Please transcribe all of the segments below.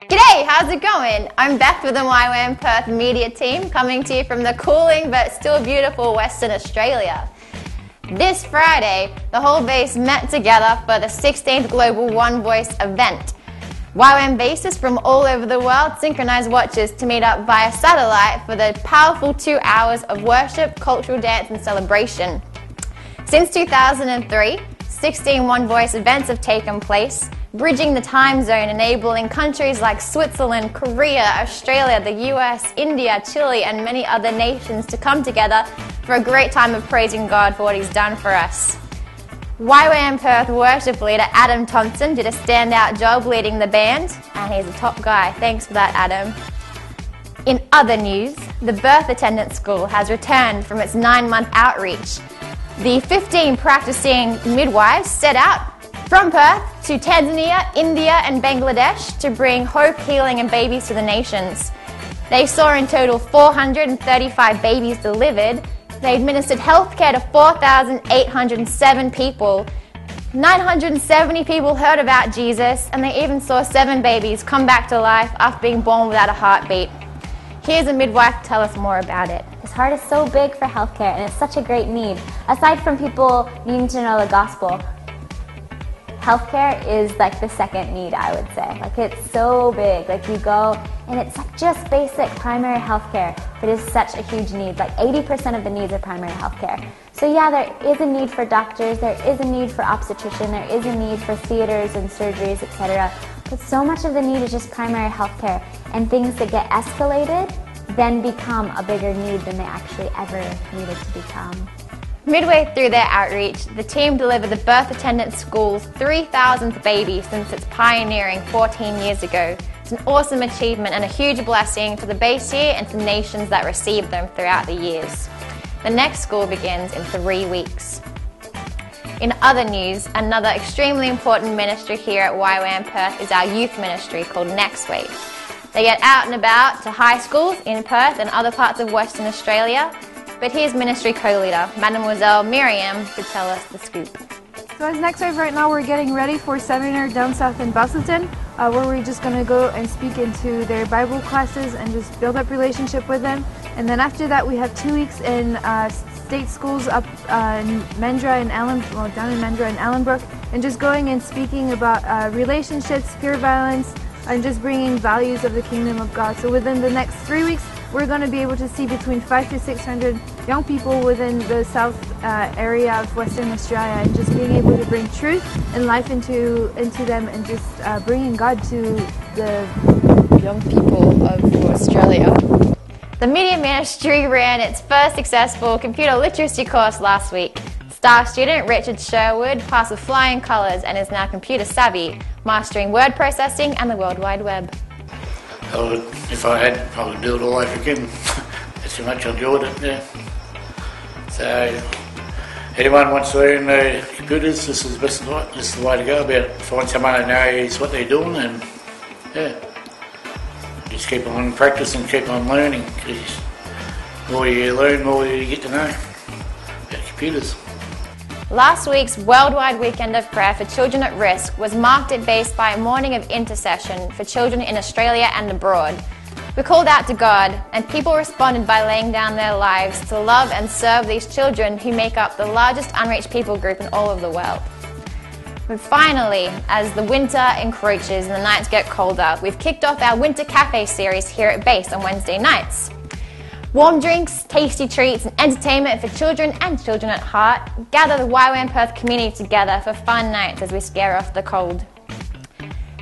G'day, how's it going? I'm Beth with the YWAM Perth media team, coming to you from the cooling but still beautiful Western Australia. This Friday, the whole base met together for the 16th Global One Voice event. YWAM bases from all over the world synchronized watches to meet up via satellite for the powerful 2 hours of worship, cultural dance and celebration. Since 2003, 16 One Voice events have taken place, bridging the time zone, enabling countries like Switzerland, Korea, Australia, the US, India, Chile and many other nations to come together for a great time of praising God for what He's done for us. YWAM Perth worship leader Adam Thompson did a standout job leading the band, and he's a top guy. Thanks for that, Adam. In other news, the Birth Attendant School has returned from its 9-month outreach. The 15 practicing midwives set out from Perth to Tanzania, India and Bangladesh to bring hope, healing and babies to the nations. They saw in total 435 babies delivered. They administered healthcare to 4,807 people. 970 people heard about Jesus, and they even saw 7 babies come back to life after being born without a heartbeat. Here's a midwife to tell us more about it. His heart is so big for healthcare, and it's such a great need. Aside from people needing to know the gospel, healthcare is like the second need, I would say. Like, it's so big. Like, you go and it's like just basic primary healthcare, but it's such a huge need. Like 80% of the needs are primary healthcare. So yeah, there is a need for doctors, there is a need for obstetrician, there is a need for theaters and surgeries, etc. But so much of the need is just primary healthcare, and things that get escalated then become a bigger need than they actually ever needed to become. Midway through their outreach, the team delivered the Birth Attendant School's 3,000th baby since its pioneering 14 years ago. It's an awesome achievement and a huge blessing to the base here and to nations that receive them throughout the years. The next school begins in 3 weeks. In other news, another extremely important ministry here at YWAM Perth is our youth ministry called Nexwave. They get out and about to high schools in Perth and other parts of Western Australia. But here's ministry co-leader, Mademoiselle Miriam, to tell us the scoop. So as Nexwave right now, we're getting ready for seminar down south in Busselton, where we're just going to go and speak into their Bible classes and just build up relationship with them. And then after that, we have 2 weeks in state schools up in Mendra and down in Mendra and Allenbrook, and just going and speaking about relationships, peer violence, and just bringing values of the kingdom of God. So within the next 3 weeks, we're going to be able to see between 500 to 600 young people within the south area of Western Australia, and just being able to bring truth and life into them, and just bringing God to the young people of Australia. The media ministry ran its first successful computer literacy course last week. Star student Richard Sherwood passed with flying colours and is now computer savvy, mastering word processing and the World Wide Web. If I had, I would do it all over again. That's how much I enjoyed it, yeah. So, anyone wants to learn computers, this is the way to go about it. Find someone who knows what they're doing, and yeah, just keep on practicing, keep on learning, because the more you learn, the more you get to know about computers. Last week's Worldwide Weekend of Prayer for Children at Risk was marked at base by a morning of intercession for children in Australia and abroad. We called out to God, and people responded by laying down their lives to love and serve these children who make up the largest unreached people group in all of the world. But finally, as the winter encroaches and the nights get colder, we've kicked off our Winter Cafe series here at base on Wednesday nights. Warm drinks, tasty treats and entertainment for children and children at heart gather the YWAM Perth community together for fun nights as we scare off the cold.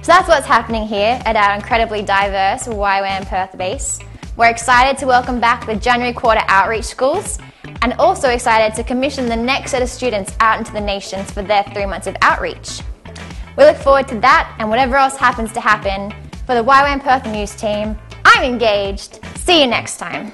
So that's what's happening here at our incredibly diverse YWAM Perth base. We're excited to welcome back the January quarter outreach schools, and also excited to commission the next set of students out into the nations for their 3 months of outreach. We look forward to that and whatever else happens to happen. For the YWAM Perth News team, I'm engaged. See you next time.